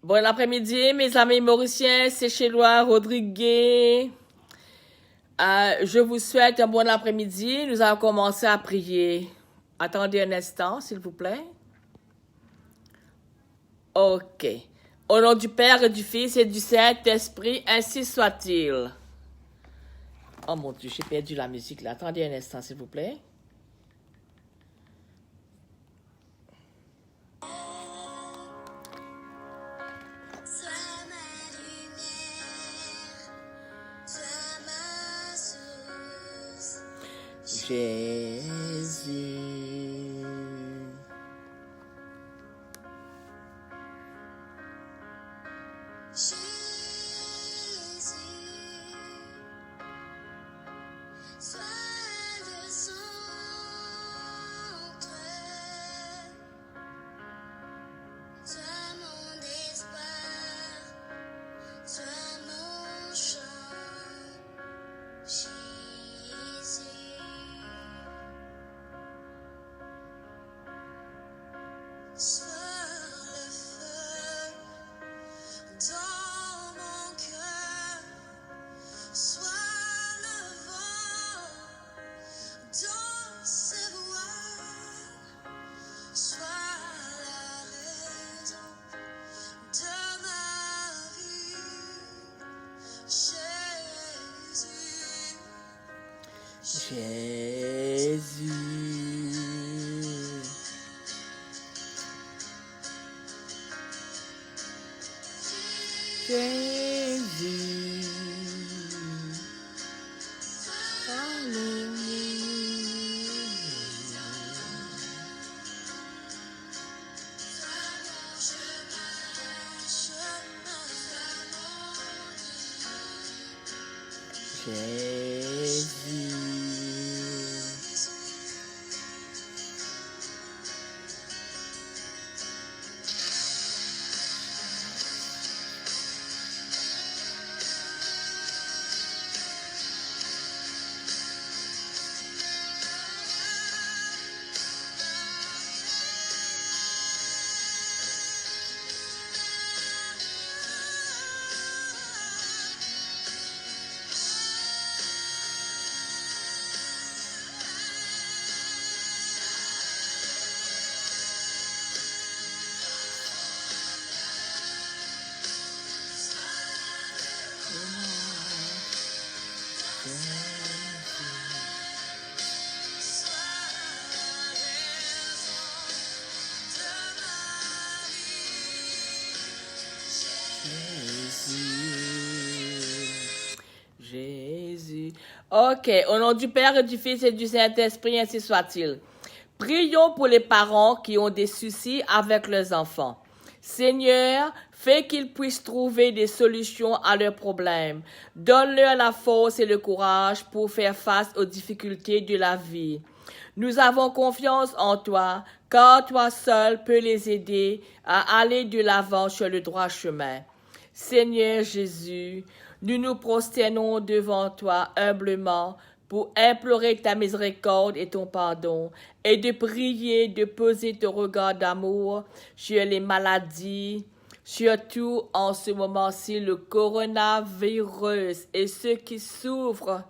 Bon après-midi, mes amis mauriciens, c'est Chélois Rodriguez. Je vous souhaite un bon après-midi. Nous allons commencer à prier. Attendez un instant, s'il vous plaît. OK. Au nom du Père et du Fils et du Saint-Esprit, ainsi soit-il. Oh mon Dieu, j'ai perdu la musique là. Attendez un instant, s'il vous plaît. Jésus. Jésus. Jésus. Jésus. OK. Au nom du Père et du Fils et du Saint-Esprit, ainsi soit-il. Prions pour les parents qui ont des soucis avec leurs enfants. Seigneur, fais qu'ils puissent trouver des solutions à leurs problèmes. Donne-leur la force et le courage pour faire face aux difficultés de la vie. Nous avons confiance en toi, car toi seul peux les aider à aller de l'avant sur le droit chemin. Seigneur Jésus, nous nous prosternons devant toi humblement pour implorer ta miséricorde et ton pardon, et de prier de poser ton regard d'amour sur les maladies, surtout en ce moment-ci, le coronavirus et ceux qui souffrent.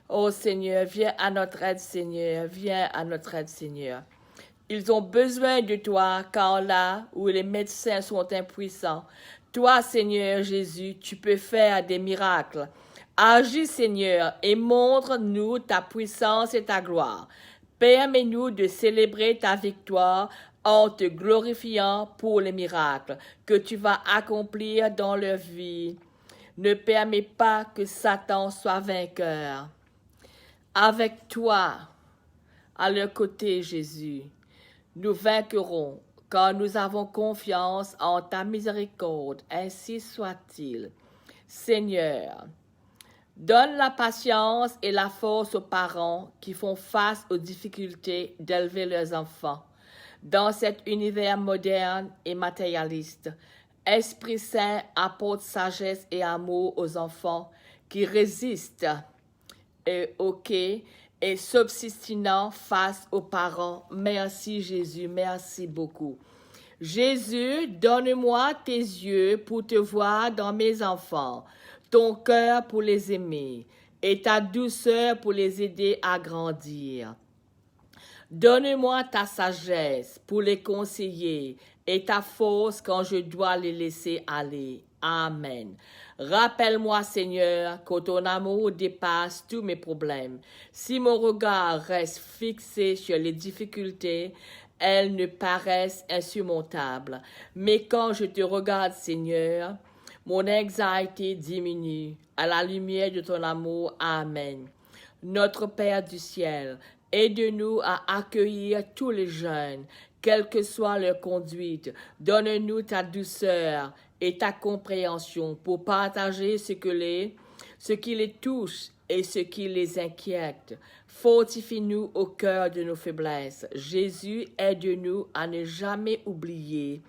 Oh Seigneur, viens à notre aide, Seigneur, viens à notre aide, Seigneur. Ils ont besoin de toi, car là où les médecins sont impuissants, toi, Seigneur Jésus, tu peux faire des miracles. Agis, Seigneur, et montre-nous ta puissance et ta gloire. Permets-nous de célébrer ta victoire en te glorifiant pour les miracles que tu vas accomplir dans leur vie. Ne permets pas que Satan soit vainqueur. Avec toi, à leur côté, Jésus, nous vaincrons, car nous avons confiance en ta miséricorde, ainsi soit-il. Seigneur, donne la patience et la force aux parents qui font face aux difficultés d'élever leurs enfants. Dans cet univers moderne et matérialiste, Esprit Saint apporte sagesse et amour aux enfants qui résistent et subsistant face aux parents. Merci Jésus, merci beaucoup. Jésus, donne-moi tes yeux pour te voir dans mes enfants, ton cœur pour les aimer et ta douceur pour les aider à grandir. Donne-moi ta sagesse pour les conseiller et ta force quand je dois les laisser aller. Amen. Rappelle-moi, Seigneur, que ton amour dépasse tous mes problèmes. Si mon regard reste fixé sur les difficultés, elles ne paraissent insurmontables. Mais quand je te regarde, Seigneur, mon anxiété diminue. À la lumière de ton amour, Amen. Notre Père du ciel, aide-nous à accueillir tous les jeunes, quelle que soit leur conduite. Donne-nous ta douceur et ta compréhension pour partager ce qui les touche et ce qui les inquiète. Fortifie-nous au cœur de nos faiblesses. Jésus, aide-nous à ne jamais oublier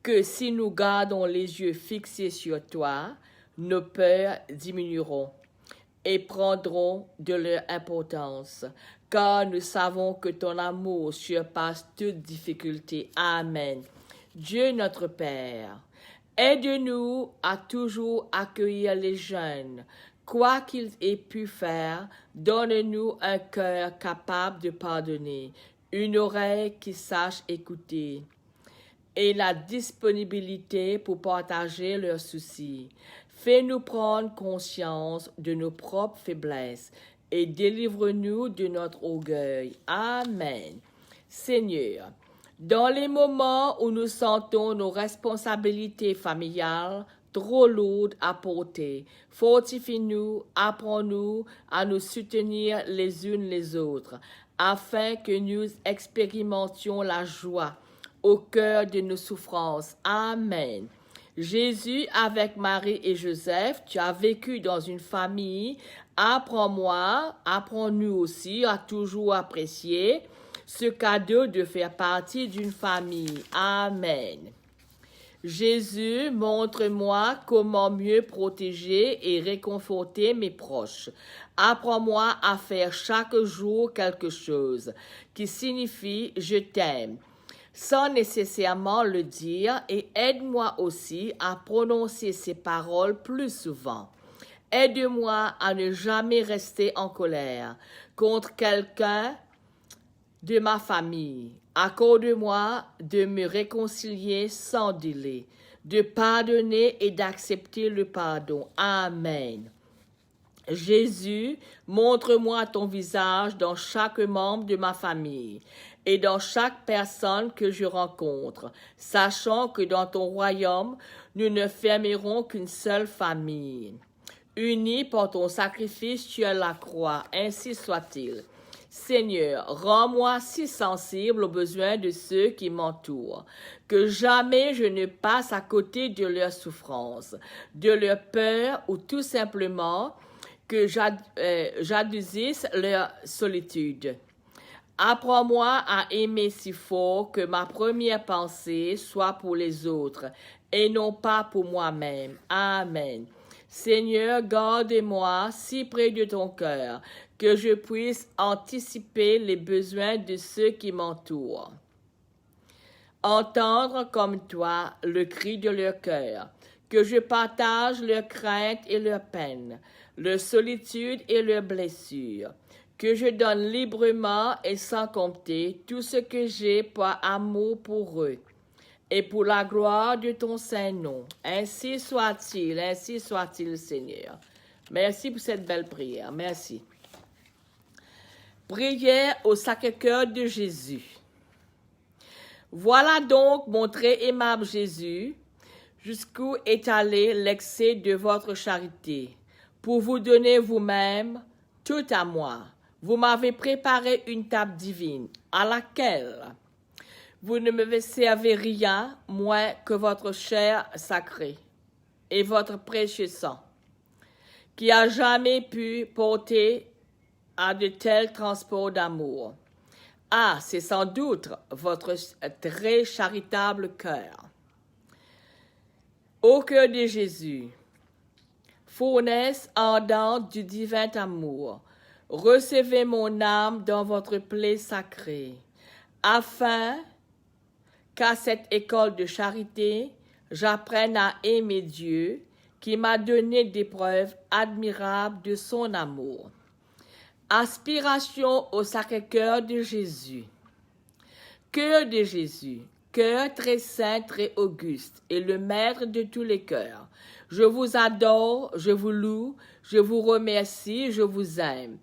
que si nous gardons les yeux fixés sur toi, nos peurs diminueront et prendront de leur importance, car nous savons que ton amour surpasse toute difficulté. Amen. Dieu notre Père, aide-nous à toujours accueillir les jeunes. Quoi qu'ils aient pu faire, donne-nous un cœur capable de pardonner, une oreille qui sache écouter et la disponibilité pour partager leurs soucis. Fais-nous prendre conscience de nos propres faiblesses et délivre-nous de notre orgueil. Amen. Seigneur, dans les moments où nous sentons nos responsabilités familiales trop lourdes à porter, fortifie-nous, apprends-nous à nous soutenir les unes les autres, afin que nous expérimentions la joie au cœur de nos souffrances. Amen. Jésus, avec Marie et Joseph, tu as vécu dans une famille. Apprends-nous aussi à toujours apprécier ce cadeau de faire partie d'une famille. Amen. Jésus, montre-moi comment mieux protéger et réconforter mes proches. Apprends-moi à faire chaque jour quelque chose qui signifie « je t'aime » sans nécessairement le dire, et aide-moi aussi à prononcer ces paroles plus souvent. Aide-moi à ne jamais rester en colère contre quelqu'un de ma famille. Accorde-moi de me réconcilier sans délai, de pardonner et d'accepter le pardon. Amen. Jésus, montre-moi ton visage dans chaque membre de ma famille et dans chaque personne que je rencontre, sachant que dans ton royaume, nous ne fermerons qu'une seule famille. Unis par ton sacrifice sur la croix, ainsi soit-il. Seigneur, rends-moi si sensible aux besoins de ceux qui m'entourent, que jamais je ne passe à côté de leurs souffrances, de leurs peurs ou tout simplement que j'adoucisse leur solitude. Apprends-moi à aimer si fort que ma première pensée soit pour les autres et non pas pour moi-même. Amen. Seigneur, garde-moi si près de ton cœur que je puisse anticiper les besoins de ceux qui m'entourent. Entendre comme toi le cri de leur cœur, que je partage leurs craintes et leurs peines, leur solitude et leurs blessures, que je donne librement et sans compter tout ce que j'ai par amour pour eux et pour la gloire de ton Saint-Nom. Ainsi soit-il, Seigneur. Merci pour cette belle prière. Merci. Prière au Sacré-Cœur de Jésus. Voilà donc, mon très aimable Jésus, jusqu'où est allé l'excès de votre charité, pour vous donner vous-même tout à moi. Vous m'avez préparé une table divine, à laquelle vous ne me servez rien moins que votre chair sacrée et votre précieux sang, qui a jamais pu porter à de tels transports d'amour. Ah, c'est sans doute votre très charitable cœur. Ô cœur de Jésus, fournaise ardente du divin amour, recevez mon âme dans votre plaie sacrée, afin qu'à cette école de charité, j'apprenne à aimer Dieu, qui m'a donné des preuves admirables de son amour. Aspiration au Sacré-Cœur de Jésus. Cœur de Jésus, cœur très saint, très auguste, et le maître de tous les cœurs. Je vous adore, je vous loue, je vous remercie, je vous aime.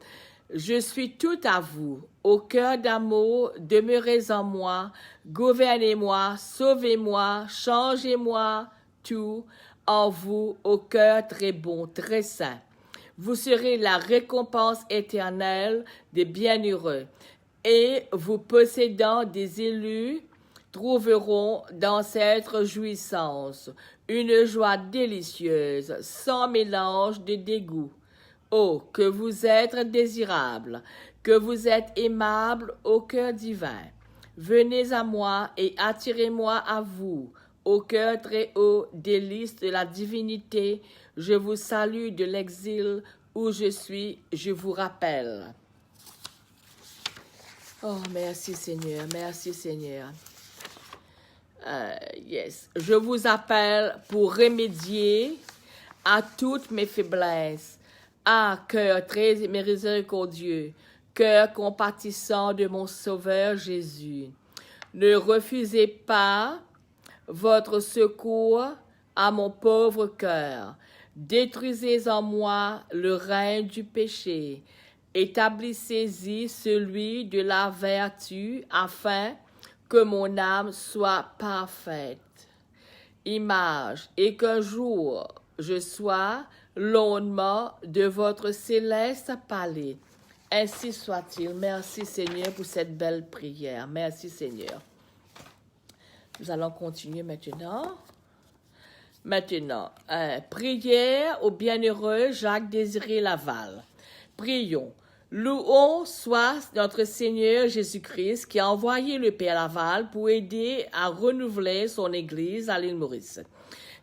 Je suis tout à vous. Au cœur d'amour, demeurez en moi, gouvernez-moi, sauvez-moi, changez-moi, tout en vous, au cœur très bon, très saint. Vous serez la récompense éternelle des bienheureux, et vous possédant des élus trouveront dans cette jouissance une joie délicieuse, sans mélange de dégoût. Oh, que vous êtes désirable, que vous êtes aimable au cœur divin. Venez à moi et attirez-moi à vous, au cœur très haut, délice de la divinité. Je vous salue de l'exil où je suis, je vous rappelle. Oh, merci Seigneur, merci Seigneur. Yes. Je vous appelle pour remédier à toutes mes faiblesses. Ah, cœur très miséricordieux, cœur compatissant de mon Sauveur Jésus. Ne refusez pas votre secours à mon pauvre cœur. Détruisez en moi le règne du péché. Établissez-y celui de la vertu afin que mon âme soit parfaite. Image, et qu'un jour je sois l'ornement de votre céleste palais. Ainsi soit-il. Merci Seigneur pour cette belle prière. Merci Seigneur. Nous allons continuer maintenant. Prière au bienheureux Jacques-Désiré Laval. Prions. Louons soit notre Seigneur Jésus-Christ qui a envoyé le Père Laval pour aider à renouveler son Église à l'île Maurice.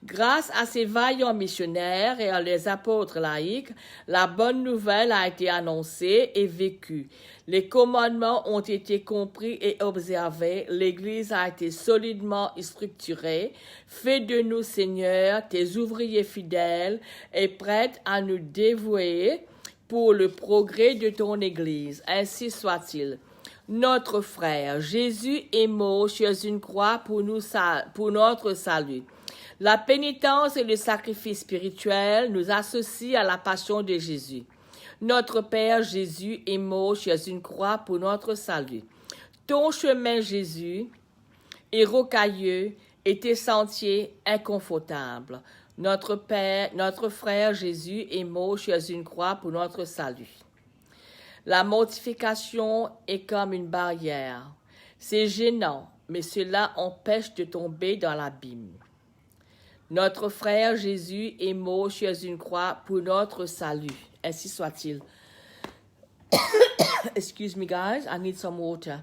Grâce à ces vaillants missionnaires et à les apôtres laïcs, la bonne nouvelle a été annoncée et vécue. Les commandements ont été compris et observés. L'Église a été solidement structurée. Fais de nous, Seigneur, tes ouvriers fidèles et prêtes à nous dévouer pour le progrès de ton Église. Ainsi soit-il. Notre frère, Jésus est mort sur une croix pour notre salut. La pénitence et le sacrifice spirituel nous associent à la passion de Jésus. Notre Père Jésus est mort sur une croix pour notre salut. Ton chemin, Jésus, est rocailleux et tes sentiers inconfortables. Notre frère Jésus est mort sur une croix pour notre salut. La mortification est comme une barrière. C'est gênant, mais cela empêche de tomber dans l'abîme. Notre frère Jésus est mort sur une croix pour notre salut. Ainsi soit-il. Excuse me, guys. I need some water.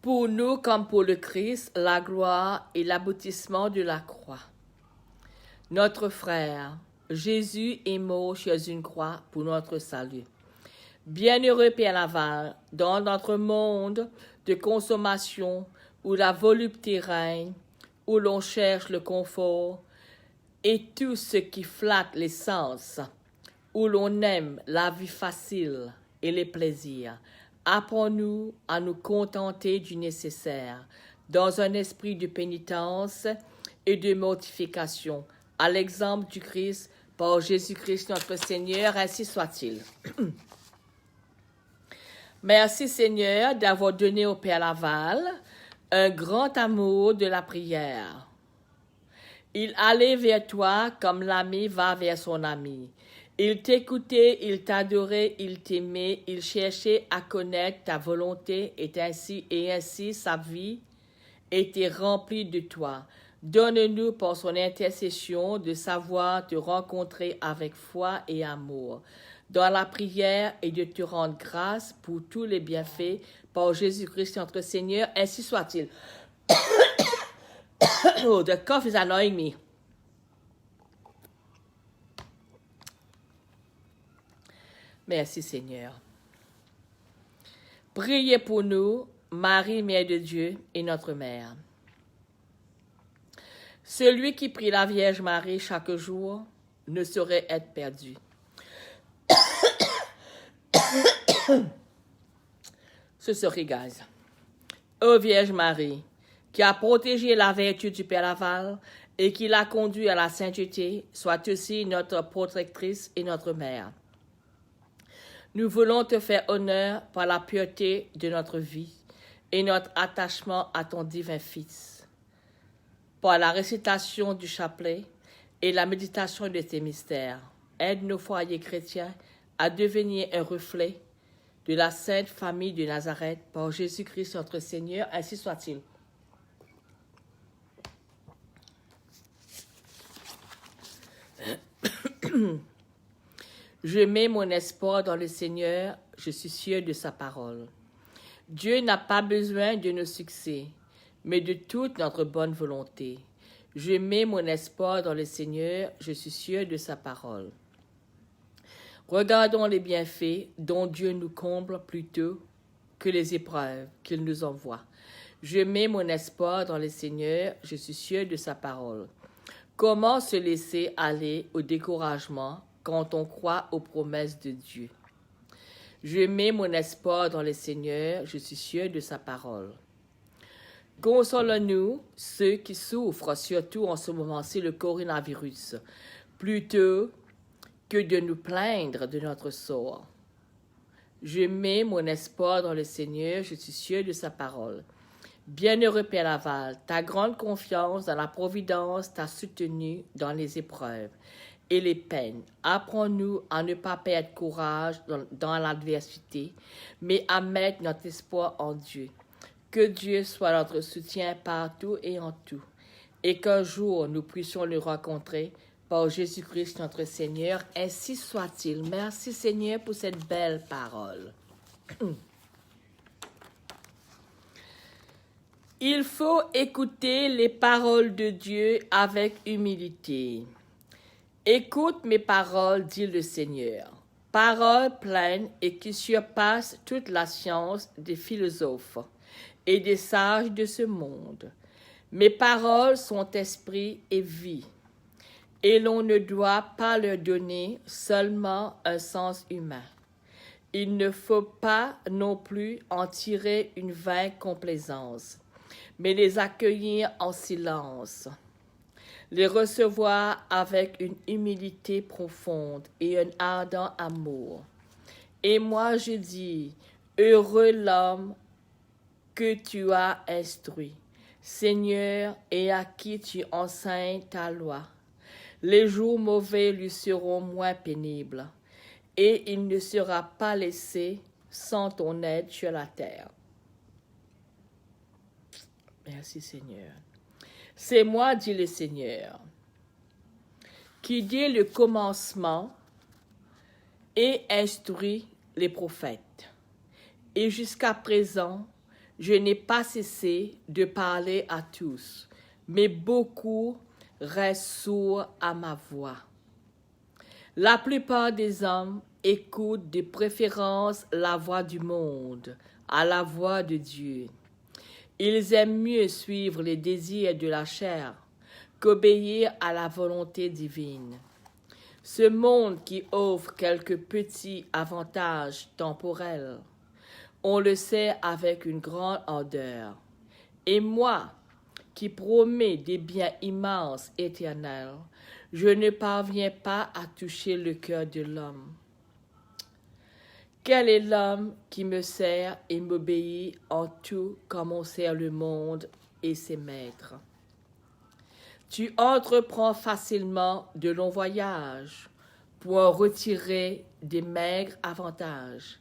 Pour nous, comme pour le Christ, la gloire et l'aboutissement de la croix. Notre frère, Jésus est mort sur une croix pour notre salut. Bienheureux Père Laval, dans notre monde de consommation, où la volupté règne, où l'on cherche le confort et tout ce qui flatte les sens, où l'on aime la vie facile et les plaisirs. Apprends-nous à nous contenter du nécessaire, dans un esprit de pénitence et de mortification, à l'exemple du Christ, par Jésus-Christ notre Seigneur, ainsi soit-il. Merci Seigneur d'avoir donné au Père Laval un grand amour de la prière. Il allait vers toi comme l'ami va vers son ami. Il t'écoutait, il t'adorait, il t'aimait, il cherchait à connaître ta volonté et ainsi sa vie était remplie de toi. Donne-nous par son intercession de savoir te rencontrer avec foi et amour dans la prière et de te rendre grâce pour tous les bienfaits par Jésus-Christ notre Seigneur, ainsi soit-il. Oh, the cough is annoying me. Merci Seigneur. Priez pour nous, Marie, Mère de Dieu et notre Mère. Celui qui prie la Vierge Marie chaque jour ne saurait être perdu. Ce serait gaz. Ô Vierge Marie, qui a protégé la vertu du Père Laval et qui l'a conduit à la sainteté, soit aussi notre protectrice et notre mère. Nous voulons te faire honneur par la pureté de notre vie et notre attachement à ton divin Fils, par la récitation du chapelet et la méditation de tes mystères. Aide nos foyers chrétiens à devenir un reflet de la Sainte Famille de Nazareth par Jésus-Christ notre Seigneur, ainsi soit-il. Je mets mon espoir dans le Seigneur, je suis sûr de sa parole. Dieu n'a pas besoin de nos succès, mais de toute notre bonne volonté. Je mets mon espoir dans le Seigneur, je suis sûr de sa parole. Regardons les bienfaits dont Dieu nous comble plutôt que les épreuves qu'il nous envoie. Je mets mon espoir dans le Seigneur, je suis sûr de sa parole. Comment se laisser aller au découragement quand on croit aux promesses de Dieu? Je mets mon espoir dans le Seigneur, je suis sûr de sa parole. Consolons-nous, ceux qui souffrent, surtout en ce moment-ci, le coronavirus, plutôt que de nous plaindre de notre sort. Je mets mon espoir dans le Seigneur, je suis sûr de sa parole. Bienheureux Père Laval, ta grande confiance dans la providence t'a soutenu dans les épreuves et les peines. Apprends-nous à ne pas perdre courage dans l'adversité, mais à mettre notre espoir en Dieu. Que Dieu soit notre soutien partout et en tout, et qu'un jour nous puissions le rencontrer par Jésus-Christ notre Seigneur. Ainsi soit-il. Merci Seigneur pour cette belle parole. Il faut écouter les paroles de Dieu avec humilité. Écoute mes paroles, dit le Seigneur. Paroles pleines et qui surpassent toute la science des philosophes et des sages de ce monde. Mes paroles sont esprit et vie, et l'on ne doit pas leur donner seulement un sens humain. Il ne faut pas non plus en tirer une vaine complaisance, mais les accueillir en silence, les recevoir avec une humilité profonde et un ardent amour. Et moi je dis, heureux l'homme que tu as instruit, Seigneur, et à qui tu enseignes ta loi. Les jours mauvais lui seront moins pénibles, et il ne sera pas laissé sans ton aide sur la terre. Merci Seigneur. C'est moi, dit le Seigneur, qui dès le commencement et instruit les prophètes. Et jusqu'à présent, je n'ai pas cessé de parler à tous, mais beaucoup restent sourds à ma voix. La plupart des hommes écoutent de préférence la voix du monde à la voix de Dieu. Ils aiment mieux suivre les désirs de la chair qu'obéir à la volonté divine. Ce monde qui offre quelques petits avantages temporels, on le sait avec une grande ardeur. Et moi, qui promets des biens immenses éternels, je ne parviens pas à toucher le cœur de l'homme. Quel est l'homme qui me sert et m'obéit en tout comme on sert le monde et ses maîtres? Tu entreprends facilement de longs voyages pour en retirer des maigres avantages,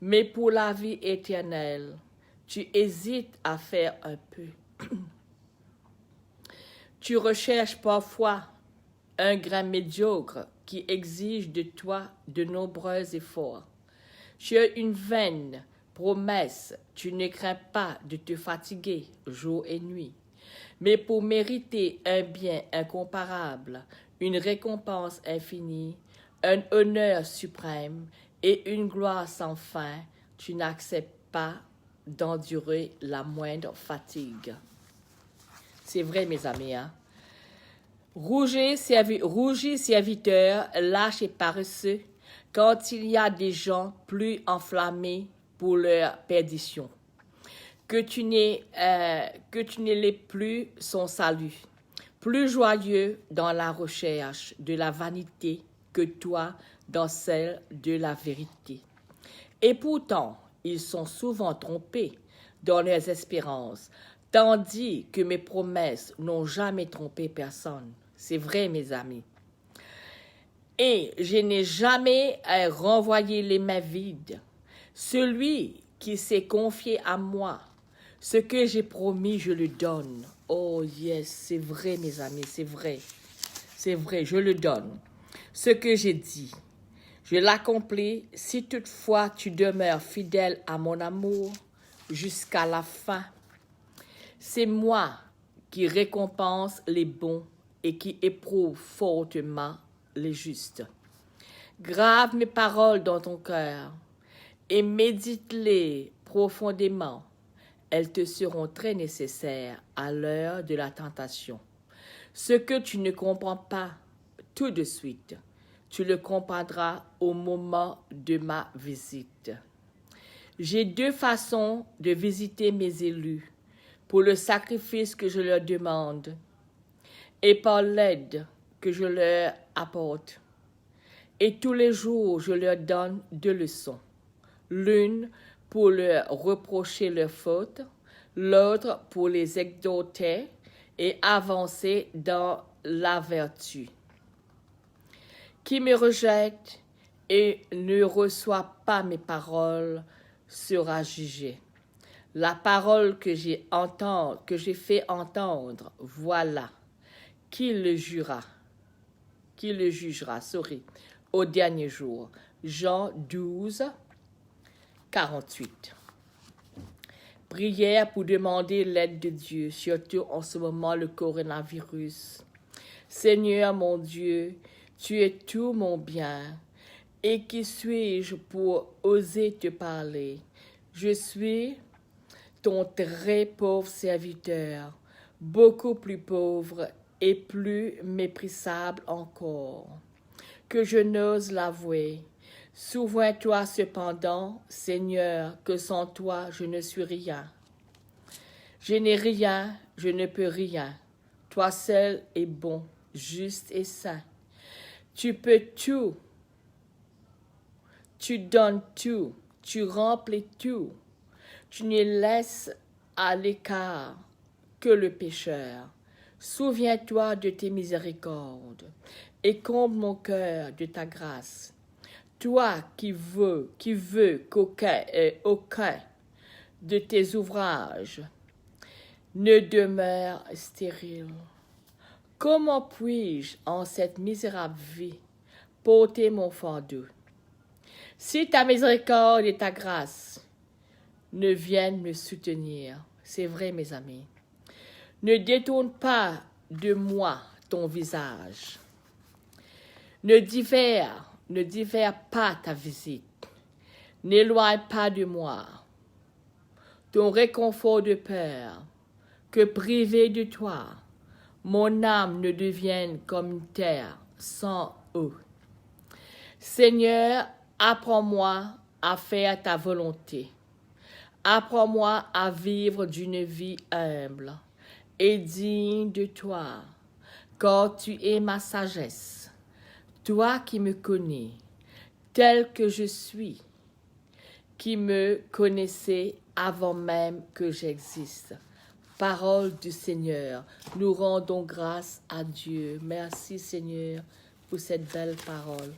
mais pour la vie éternelle, tu hésites à faire un peu. Tu recherches parfois un grain médiocre qui exige de toi de nombreux efforts. Tu as une vaine promesse, tu ne crains pas de te fatiguer jour et nuit. Mais pour mériter un bien incomparable, une récompense infinie, un honneur suprême et une gloire sans fin, tu n'acceptes pas d'endurer la moindre fatigue. C'est vrai, mes amis, hein? Rougis, serviteurs, lâches et paresseux, quand il y a des gens plus enflammés pour leur perdition, que tu n'es plus son salut, plus joyeux dans la recherche de la vanité que toi dans celle de la vérité. Et pourtant, ils sont souvent trompés dans leurs espérances, tandis que mes promesses n'ont jamais trompé personne. C'est vrai, mes amis. Et je n'ai jamais renvoyé les mains vides. Celui qui s'est confié à moi, ce que j'ai promis, je le donne. Oh yes, c'est vrai, mes amis, c'est vrai. C'est vrai, je le donne. Ce que j'ai dit, je l'accomplis si toutefois tu demeures fidèle à mon amour jusqu'à la fin. C'est moi qui récompense les bons et qui éprouve fortement les justes. Grave mes paroles dans ton cœur et médite-les profondément. Elles te seront très nécessaires à l'heure de la tentation. Ce que tu ne comprends pas tout de suite, tu le comprendras au moment de ma visite. J'ai deux façons de visiter mes élus pour le sacrifice que je leur demande et par l'aide que je leur apporte. Et tous les jours, je leur donne deux leçons. L'une pour leur reprocher leurs fautes, l'autre pour les exhorter et avancer dans la vertu. Qui me rejette et ne reçoit pas mes paroles sera jugé. La parole que j'ai fait entendre, voilà, qui le jugera, au dernier jour. Jean 12, 48. Prière pour demander l'aide de Dieu, surtout en ce moment, le coronavirus. Seigneur mon Dieu, tu es tout mon bien. Et qui suis-je pour oser te parler? Je suis ton très pauvre serviteur, beaucoup plus pauvre et plus méprisable encore, que je n'ose l'avouer. Souviens-toi cependant, Seigneur, que sans toi je ne suis rien. Je n'ai rien, je ne peux rien. Toi seul es bon, juste et saint. Tu peux tout. Tu donnes tout, tu remplis tout. Tu ne laisses à l'écart que le pécheur. Souviens-toi de tes miséricordes et comble mon cœur de ta grâce. Toi qui veux qu'aucun de tes ouvrages ne demeure stérile. Comment puis-je, en cette misérable vie, porter mon fardeau? Si ta miséricorde et ta grâce ne viennent me soutenir, c'est vrai, mes amis, ne détourne pas de moi ton visage. Ne diffère pas ta visite. N'éloigne pas de moi ton réconfort de peur, que privé de toi, mon âme ne devienne comme une terre sans eau. Seigneur, apprends-moi à faire ta volonté. Apprends-moi à vivre d'une vie humble et digne de toi, car tu es ma sagesse. Toi qui me connais, tel que je suis, qui me connaissais avant même que j'existe. Parole du Seigneur, nous rendons grâce à Dieu. Merci Seigneur pour cette belle parole.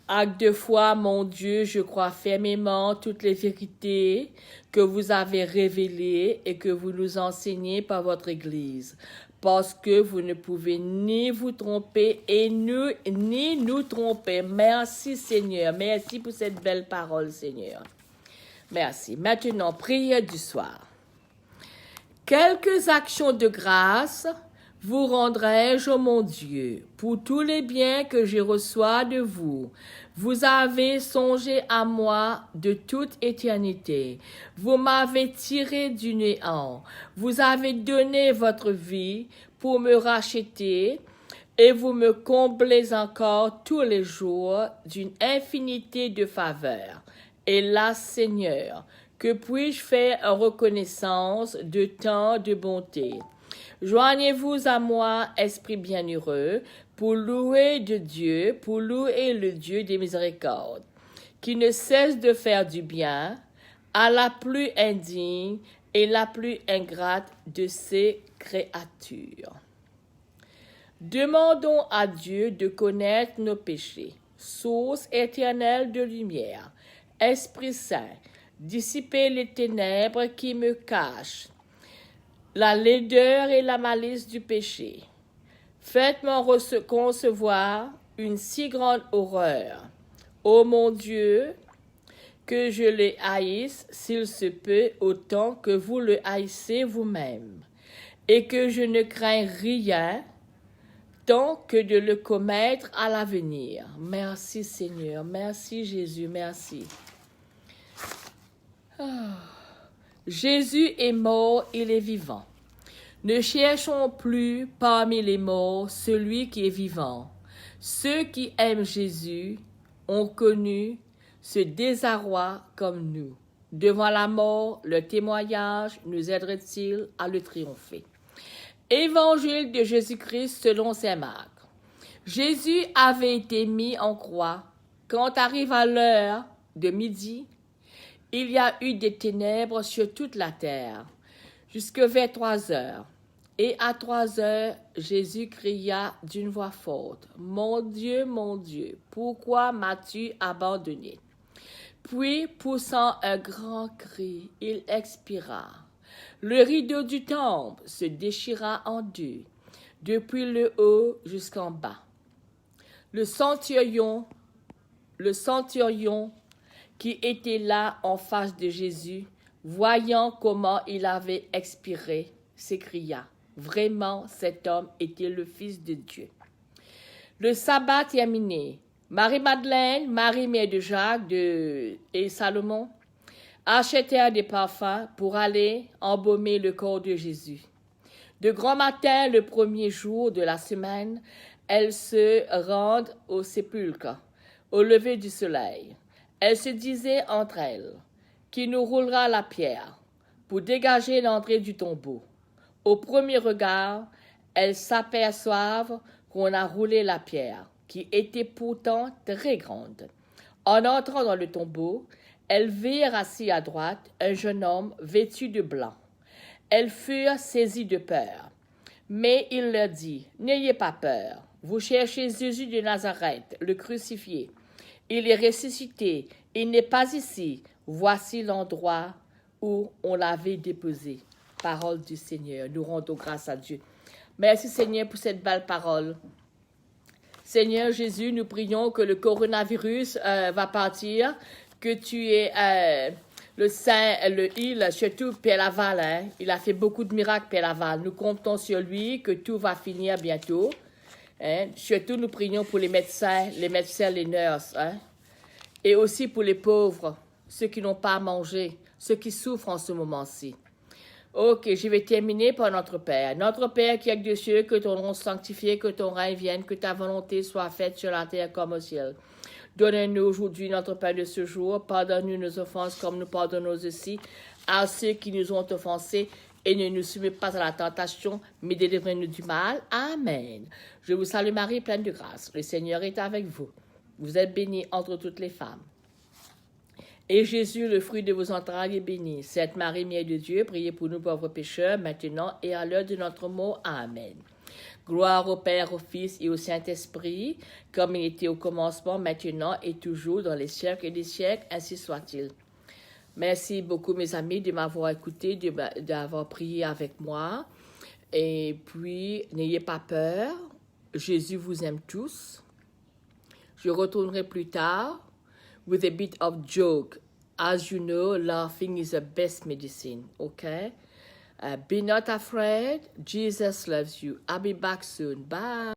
Acte de foi, mon Dieu, je crois fermement toutes les vérités que vous avez révélées et que vous nous enseignez par votre Église, parce que vous ne pouvez ni vous tromper et ni nous tromper. Merci Seigneur, merci pour cette belle parole Seigneur. Merci. Maintenant, prière du soir. Quelques actions de grâce vous rendrai-je, ô mon Dieu, pour tous les biens que je reçois de vous. Vous avez songé à moi de toute éternité. Vous m'avez tiré du néant. Vous avez donné votre vie pour me racheter et vous me comblez encore tous les jours d'une infinité de faveurs. Hélas, Seigneur, que puis-je faire en reconnaissance de tant de bonté? Joignez-vous à moi, esprit bienheureux, pour louer de Dieu, pour louer le Dieu des miséricordes, qui ne cesse de faire du bien à la plus indigne et la plus ingrate de ses créatures. Demandons à Dieu de connaître nos péchés, source éternelle de lumière. Esprit Saint, dissipez les ténèbres qui me cachent, la laideur et la malice du péché. Faites-moi concevoir une si grande horreur, ô mon Dieu, que je le haïsse, s'il se peut, autant que vous le haïssez vous-même, et que je ne crains rien, tant que de le commettre à l'avenir. Merci Seigneur, merci Jésus, merci. Jésus est mort, il est vivant. Ne cherchons plus parmi les morts celui qui est vivant. Ceux qui aiment Jésus ont connu ce désarroi comme nous. Devant la mort, le témoignage nous aiderait-il à le triompher? Évangile de Jésus-Christ selon saint Marc. Jésus avait été mis en croix. Quand arriva l'heure de midi, il y a eu des ténèbres sur toute la terre, jusque vers 3 heures. Et à 3 heures, Jésus cria d'une voix forte, « mon Dieu, pourquoi m'as-tu abandonné ?» Puis, poussant un grand cri, il expira. Le rideau du temple se déchira en deux, depuis le haut jusqu'en bas. Le centurion qui était là en face de Jésus, voyant comment il avait expiré, s'écria, « Vraiment, cet homme était le Fils de Dieu. » Le sabbat terminé, Marie-Madeleine, Marie mère de Jacques et Salomon achetèrent des parfums pour aller embaumer le corps de Jésus. De grand matin, le premier jour de la semaine, elles se rendent au sépulcre, au lever du soleil. Elles se disaient entre elles, « Qui nous roulera la pierre pour dégager l'entrée du tombeau ?» Au premier regard, elles s'aperçoivent qu'on a roulé la pierre, qui était pourtant très grande. En entrant dans le tombeau, elles virent assis à droite un jeune homme vêtu de blanc. Elles furent saisies de peur. Mais il leur dit, « N'ayez pas peur, vous cherchez Jésus de Nazareth, le crucifié. Il est ressuscité, il n'est pas ici. Voici l'endroit où on l'avait déposé. » Parole du Seigneur, nous rendons grâce à Dieu. Merci Seigneur pour cette belle parole. Seigneur Jésus, nous prions que le coronavirus va partir, que tu es le Saint, le heal, surtout Père Laval. Hein? Il a fait beaucoup de miracles, Père Laval. Nous comptons sur lui, que tout va finir bientôt. Hein? Surtout, nous prions pour les médecins, les nurses. Hein? Et aussi pour les pauvres, ceux qui n'ont pas à manger, ceux qui souffrent en ce moment-ci. Ok, je vais terminer par notre Père. Notre Père qui es des cieux, que ton nom soit sanctifié, que ton règne vienne, que ta volonté soit faite sur la terre comme au ciel. Donne-nous aujourd'hui notre pain de ce jour. Pardonne-nous nos offenses comme nous pardonnons aussi à ceux qui nous ont offensés. Et ne nous soumets pas à la tentation, mais délivre-nous du mal. Amen. Je vous salue Marie, pleine de grâce. Le Seigneur est avec vous. Vous êtes bénie entre toutes les femmes. Et Jésus, le fruit de vos entrailles, est béni. Sainte Marie, Mère de Dieu, priez pour nous pauvres pécheurs, maintenant et à l'heure de notre mort. Amen. Gloire au Père, au Fils et au Saint-Esprit, comme il était au commencement, maintenant et toujours, dans les siècles des siècles, ainsi soit-il. Merci beaucoup, mes amis, de m'avoir écouté, d'avoir prié avec moi. Et puis, n'ayez pas peur. Jésus vous aime tous. Je retournerai plus tard with a bit of joke. As you know, laughing is the best medicine, okay? Be not afraid. Jesus loves you. I'll be back soon. Bye.